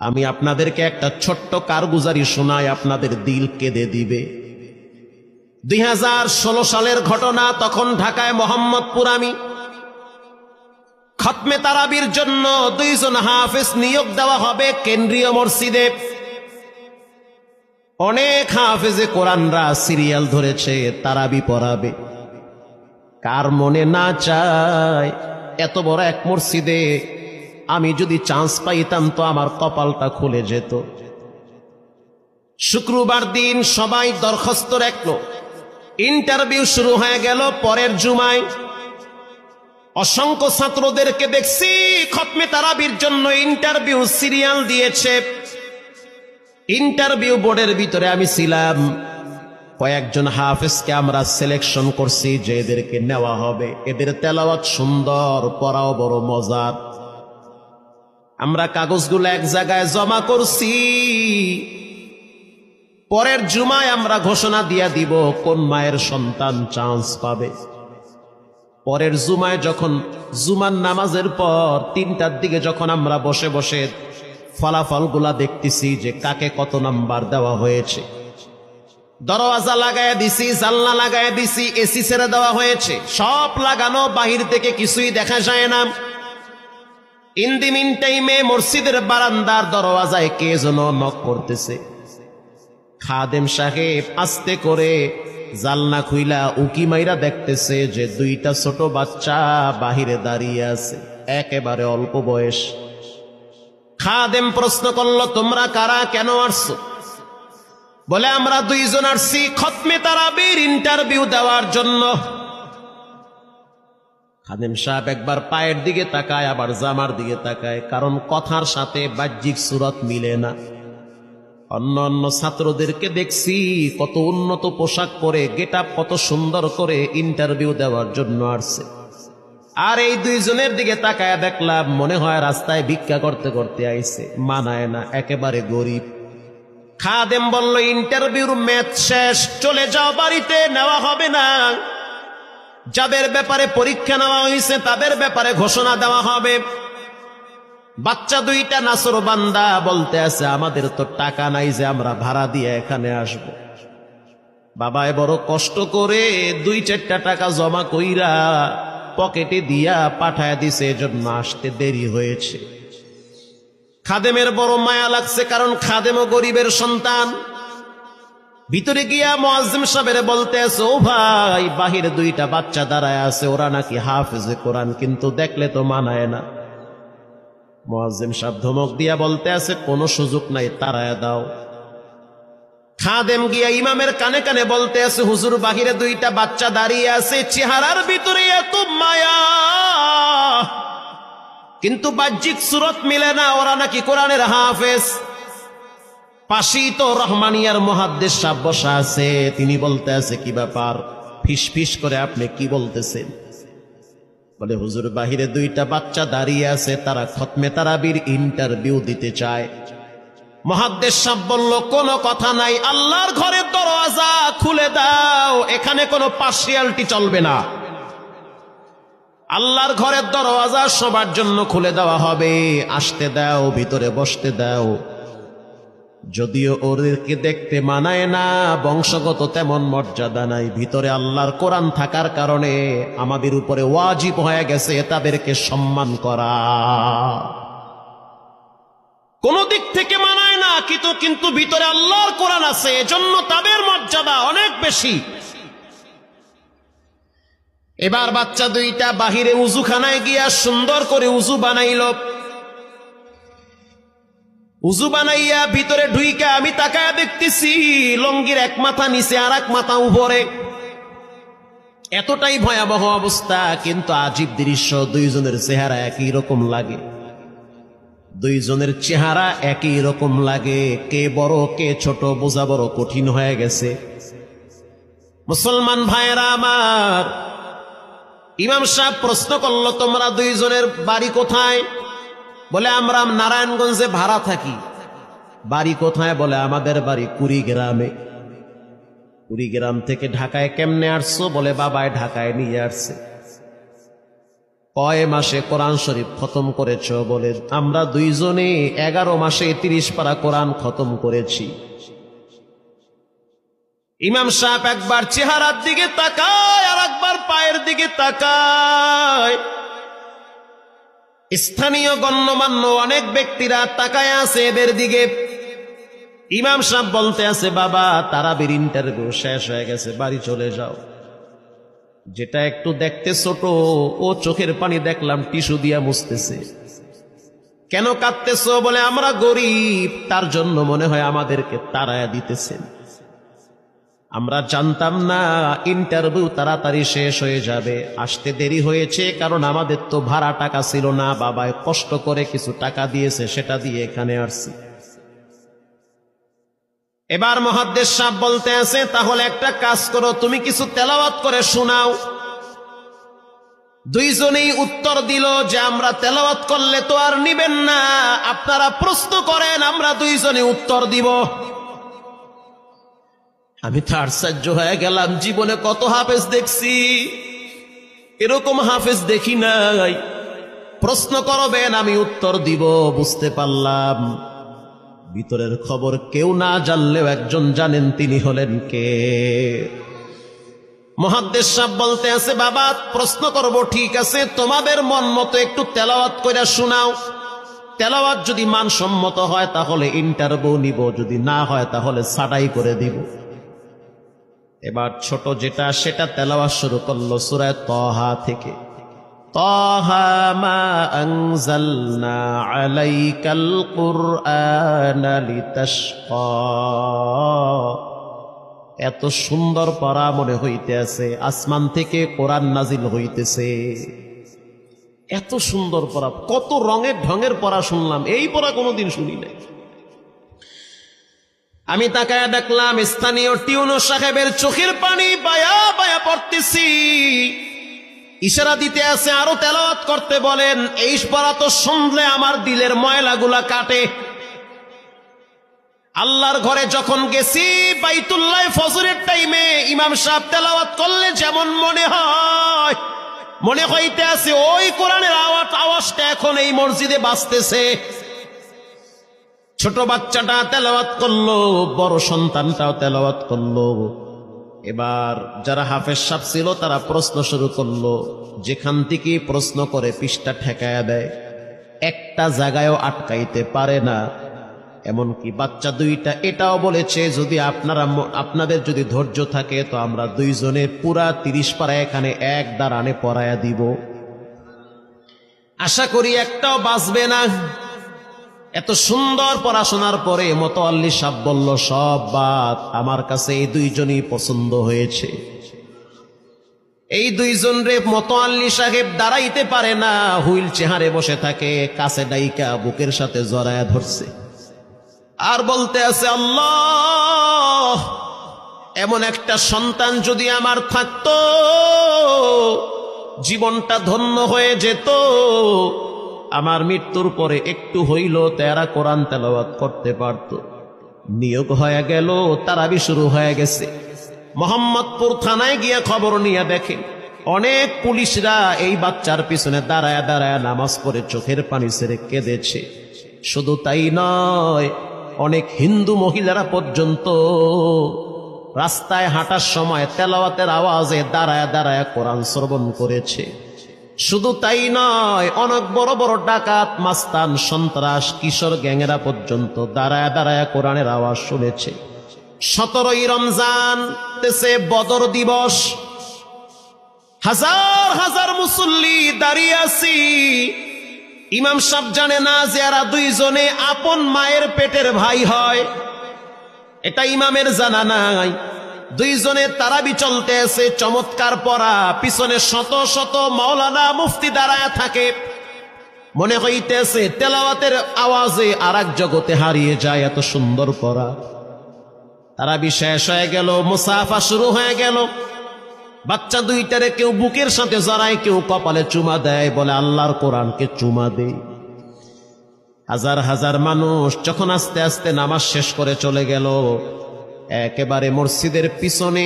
আমি আপনাদেরকে একটা ছোট্ট কারগুজারি শোনাই, আপনাদের দিল কেঁদে দিবে। 2016 সালের ঘটনা। তখন ঢাকায় মোহাম্মদপুর আমি খতমে তারাবির জন্য 2 জন হাফেজ নিয়োগ দেওয়া হবে কেন্দ্রীয় মসজিদে। অনেক হাফেজে কোরআনরা সিরিয়াল ধরেছে তারাবি পড়াবে। কার মনে না চায় এত বড় এক মসজিদে আমি যদি চান্স পাইতাম তো আমার কপালটা খুলে যেত। শুক্রবার দিন সবাই দরখাস্ত রাখলো, ইন্টারভিউ শুরু হয়ে গেল। পরের জুমায় অসংখ্য ছাত্রদেরকে দেখছি খতমে তারাবির জন্য ইন্টারভিউ সিরিয়াল দিয়েছে। ইন্টারভিউ বোর্ডের ভিতরে আমি ছিলাম। কয়েকজন হাফেজকে আমরা সিলেকশন করছি যে এদেরকে নেওয়া হবে। এদের তেলাওয়াত সুন্দর, পড়াও বড় মজার। আমরা কাগজগুলো এক জায়গায় জমা করছি। পরের জুমায় আমরা ঘোষণা দিয়ে দিব কোন মায়ের সন্তান চান্স পাবে। পরের জুমায় যখন জুমার নামাজের পর 3টার দিকে যখন আমরা বসে বসে ফলাফলগুলা দেখতেছি যে কাকে কত নাম্বার দেওয়া হয়েছে, দরওয়াজা লাগায় দিছি, জানলা লাগায় দিছি, এসি ছেড়ে দেওয়া হয়েছে, সব লাগানো, বাহির থেকে কিছুই দেখা যায় না। ইন দি মিন টাইমে মসজিদের বারান্দার দরওয়াজায় কে যেন নক করতেছে। খাদেম সাহেব আস্তে করে জালনা খুইলা উকি মাইরা দেখতেছে যে 2টা ছোট বাচ্চা বাহিরে দাঁড়িয়ে আছে, একেবারে অল্প বয়স। খাদেম প্রশ্ন করলো, তোমরা কারা, কেন আসছো? বলে, আমরা 2 জন আসছি খতমে তারাবির ইন্টারভিউ দেওয়ার জন্য। খাদেম সাহেব একবার পায়ের দিকে তাকায়, আবার জামার দিকে তাকায়, কারণ কথার সাথে বাহ্যিক সুরত মিলে না। অন্য অন্য ছাত্রদেরকে দেখছি কত উন্নত পোশাক পরে, গেট আপ কত সুন্দর করে ইন্টারভিউ দেওয়ার জন্য আসছে। আর এই 2 জনের দিকে তাকায় দেখলাম মনে হয় রাস্তায় ভিক্ষা করতে করতে আইছে, মানায় না, একেবারে গরিব। খাদেম বলল, ইন্টারভিউর ম্যাচ শেষ, চলে যাও বাড়িতে, নেওয়া হবে না। যাদের ব্যাপারে পরীক্ষা নেওয়া হয়েছে তাদের ব্যাপারে ঘোষণা দেওয়া হবে। বাচ্চা 2টা নাসর বান্দা বলতে আছে, আমাদের তো টাকা নাই যে আমরা ভাড়া দিয়ে এখানে আসব। বাবায় বড় কষ্ট করে 2-4টা টাকা জমা কইরা পকেটে দিয়া পাঠায় দিছে, এজন্য আসতে দেরি হয়েছে। খাদেমের বড় মায়া লাগছে, কারণ খাদেমও গরিবের সন্তান। ভিতরে গিয়া মুয়াজ্জিম সাহেবের বলতে আছে, ও ভাই, বাহিরে 2টা বাচ্চা দাঁড়ায় আছে, ওরা নাকি হাফেজে কোরআন, কিন্তু দেখলে তো মানায় না। মুয়াজ্জিম সাহেব ধমক দিয়া বলতে আছে, কোনো সুযোগ নাই, তাড়ায় দাও। খাদেম গিয়া ইমামের কানে কানে বলতে আছে, হুজুর, বাহিরে 2টা বাচ্চা দাঁড়িয়ে আছে, চেহারার ভিতরে এত মায়া, কিন্তু বাহ্যিক সুরত মিলে না, ওরা নাকি কোরআনের হাফেজ। পাশেই তো রহমানিয়ার মুহাদ্দিস সাহেব বসা আছে, তিনি বলতে আছে, কি ব্যাপার, ফিস ফিস করে আপনি কি বলতেছেন? বলে, হুজুর, বাহিরে 2টা বাচ্চা দাঁড়িয়ে আছে, তারা খতমে তারাবির ইন্টারভিউ দিতে চায়। মুহাদ্দিস সাহেব বলল, কোনো কথা নাই, আল্লাহর ঘরের দরওয়াজা খুলে দাও, এখানে কোনো পার্সিয়ালিটি চলবে না। আল্লাহর ঘরের দরওয়াজা সবার জন্য খুলে দেওয়া হবে, আসতে দাও, ভিতরে বসতে দাও। যদিও ওদেরকে দেখতে মানায় না, বংশগত তেমন মর্যাদা নাই, ভিতরে আল্লাহর কোরআন থাকার কারণে আমাদের উপরে ওয়াজিব হয়ে গেছে তাদেরকে সম্মান করা। কোন দিক থেকে মানায় না, কিন্তু ভিতরে আল্লাহর কোরআন আছে, এজন্য তাদের মর্যাদা অনেক বেশি। এবার বাচ্চা 2টা বাহিরে উজুখানায় গিয়া সুন্দর করে উজু বানাইল। উজু বানাইয়া ভিতরে ঢুইকা আমি তাকায়া দেখতেছি লঙ্গির এক মাথা নিচে আর এক মাথা উপরে, এতটাই ভয়াবহ অবস্থা। কিন্তু আজীব দৃশ্য, 2 জনের চেহারা একই রকম লাগে। 2 জনের চেহারা একই রকম লাগে, কে বড় কে ছোট বোঝা বড় কঠিন হয়ে গেছে। মুসলমান ভাইয়েরা আমার, ইমাম সাহেব প্রশ্ন করল, তোমরা 2 জনের বাড়ি কোথায়? বলে, আমরা নারায়ণগঞ্জে ভাড়া থাকি। বাড়ি কোথায়? বলে, আমাদের বাড়ি কুড়িগ্রামে। কুড়িগ্রাম থেকে ঢাকায় কেমনে আসছো? বলে, বাবায় ঢাকায় নিয়ে আসছে। কয় মাসে কোরআন শরীফ খতম করেছ? বলে আমরা দুইজনে 11 মাসে 30 পারা কোরআন খতম করেছি। ইমাম সাহেব একবার চেহারার দিকে তাকায় আর একবার পায়ের দিকে তাকায়। স্থানীয় গণ্যমান্য অনেক ব্যক্তিরা তাকায় আছে এদের দিকে। ইমাম সাহেব বলতে আছে, বাবা তারাবির ইন্টারভিউ শেষ হয়ে গেছে, বাড়ি চলে যাও। যেটা একটু দেখতে ছোট, ও চোখের পানি দেখলাম টিস্যু দিয়া মুছতেছে। কেন কাঁদতেছো? বলে আমরা গরিব, তার জন্য মনে হয় আমাদেরকে তাড়ায়া দিতেছেন। আমরা জানতাম না ইন্টারভিউ তাড়াতাড়ি শেষ হয়ে যাবে, আসতে দেরি হয়েছে কারণ আমাদের তো ভাড়া টাকা ছিল না, বাবায় কষ্ট করে কিছু টাকা দিয়েছে, সেটা দিয়ে এখানে আসছি। এবার মুহাদ্দিস সাহেব বলতে আছে, তাহলে একটা কাজ করো, তুমি কিছু তেলাওয়াত করে শোনাও। দুইজনেই উত্তর দিল যে আমরা তেলাওয়াত করলে তো আর নিবেন না, আপনারা প্রশ্ন করেন, আমরা দুইজনে উত্তর দিব। আমি তো আশ্চর্য হয়ে গেলাম, জীবনে কত হাফেজ দেখছি, এরকম হাফেজ দেখি নাই। প্রশ্ন করবেন, আমি উত্তর দিব। বুঝতে পারলাম ভিতরের খবর কেউ না জানলেও একজন জানেন, তিনি হলেন কে? মুহাদ্দিস সাহেব বলতে আছে, বাবা প্রশ্ন করব ঠিক আছে, তোমাদের মন মতো একটু তেলাওয়াত করে শোনাও। তেলাওয়াত যদি মানসম্মত হয় তাহলে ইন্টারভিউ নিব, যদি না হয় তাহলে ছাঁটাই করে দিব। এবার ছোট যেটা সেটা তেলাওয়াত শুরু করলো সূরা তাহা থেকে। তাহা মা আনজালনা আলাইকাল কুরআনা লিতাশকা। এত সুন্দর পড়া মনে হইতে আছে, আসমান থেকে কোরআন নাজিল হইতেছে। এত সুন্দর পড়া, কত রঙের ঢঙের পড়া শুনলাম, এই পড়া কোনোদিন শুনি নাই। আমি তাকায়া দেখলাম স্থানীয় টিউনো সাহেবের চোখের পানি বায়া বায়া পড়তেছি। ইশারা দিতে আছে আরো তেলাওয়াত করতে বলেন। এই পড়া তো শুনলে আমার দিলের ময়লাগুলা কাটে। আল্লাহর ঘরে যখন গেছি বাইতুল্লাহ ফজরের টাইমে ইমাম সাহেব তেলাওয়াত করলে যেমন মনে হয়, মনে হইতে আছে ওই কোরআনের আওয়াজটা এখন এই মসজিদে বাজতেছে। ছোট বাচ্চাটা তেলাওয়াত করলো, বড় সন্তানটাও তেলাওয়াত করলো। এবার যারা হাফেজ সাহেব ছিল তারা প্রশ্ন শুরু করলো। যেখান থেকে প্রশ্ন করে পৃষ্ঠা ঠেকায়া দেয়, একটা জায়গায়ও আটকাইতে পারে না। এমনকি বাচ্চা দুইটা এটাও বলেছে, যদি আপনাদের যদি ধৈর্য থাকে তো আমরা দুইজনে পুরা 30 পারা এখানে এক দাঁড়ানে পড়ায়া দিব। আশা করি একটাও বাঁচবে না। এত সুন্দর পড়াশোনার পরে মোতাওয়াল্লি সাহেব বলল, সব বাদ, আমার কাছে এই দুইজনই পছন্দ হয়েছে। এই দুইজন রে মোতাওয়াল্লি সাহেব দাঁড়াইতে পারে না, হুইল চেয়ারে বসে থাকে, কাছে ডাইকা বুকের সাথে জড়ায়া ধরছে আর বলতে আছে, আল্লাহ এমন একটা সন্তান যদি আমার থাকতো জীবনটা ধন্য হয়ে যেত। আমার মৃত্যুর পরে একটু হইল তেরা কোরআন তেলাওয়াত করতে পারত। নিয়োগ হয়ে গেল, তারাবি শুরু হয়ে গেছে। মোহাম্মদপুর থানায় গিয়ে খবর নিয়ে দেখেন অনেক পুলিশরা এই বাচ্চার পিছনে দাঁড়ায় দাঁড়ায় নামাজ পড়ে চোখের পানি ছেড়ে কেঁদেছে। শুধু তাই নয়, অনেক হিন্দু মহিলারা পর্যন্ত রাস্তায় হাঁটার সময় তেলাওয়াতের আওয়াজে দাঁড়ায় দাঁড়ায় কোরআন শ্রবণ করেছে। শুধু তাই নয়, অনেক বড় বড় ডাকাত, মাস্তান, সন্ত্রাস, কিশোর গ্যাংয়েরা পর্যন্ত দাঁড়ায় দাঁড়ায় কোরআনের আওয়াজ শুনেছে। 17ই রমজান দেশে বদর দিবস, হাজার হাজার মুসল্লি দাঁড়িয়ে আছি। ইমাম সাহেব জানে না যে এরা দুইজনে আপন মায়ের পেটের ভাই হয়, এটা ইমামের জানা নাই। দুইজনে তারাবি চলতে আছে, চমৎকার পড়া, পিছনে শত শত মাওলানা মুফতি দাঁড়ায় থাকে। মনে হইতেছে তেলাওয়াতের আওয়াজে আর এক জগতে হারিয়ে যায়, এত সুন্দর পড়া। তারাবি শেষ হয়ে গেল, মুসাফা শুরু হয়ে গেল। বাচ্চা দুইটারে কেউ বুকের সাথে জড়ায়, কেউ কপালে চুমা দেয়, বলে আল্লাহর কোরআনকে চুমা দেই। হাজার হাজার মানুষ যখন আস্তে আস্তে নামাজ শেষ করে চলে গেল, একেবারে মসজিদের পিছনে